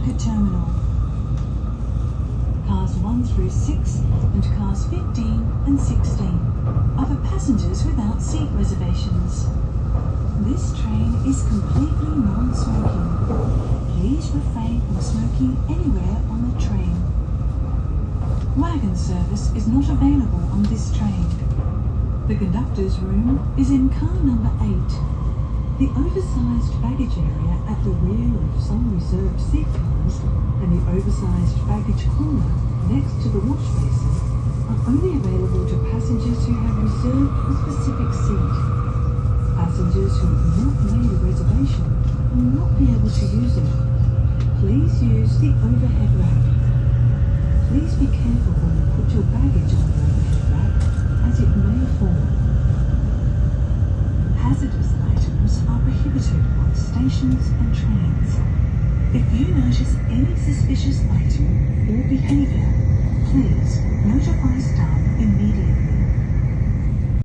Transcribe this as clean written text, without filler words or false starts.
departure terminal. Cars 1 through 6 and cars 15 and 16 are for passengers without seat reservations. This train is completely non-smoking. Please refrain from smoking anywhere on the train. Wagon service is not available on this train. The conductor's room is in car number 8. The oversized baggage area at the rear of some reserved seat cars and the oversized baggage corner next to the wash basin are only available to passengers who have reserved a specific seat. Passengers who have not made a reservation will not be able to use it. Please use the overhead rack. Please be careful when you put your baggage on the overhead rack, as it may fall. Hazardous items are prohibited on stations and trains. If you notice any suspicious item or behavior, please notify staff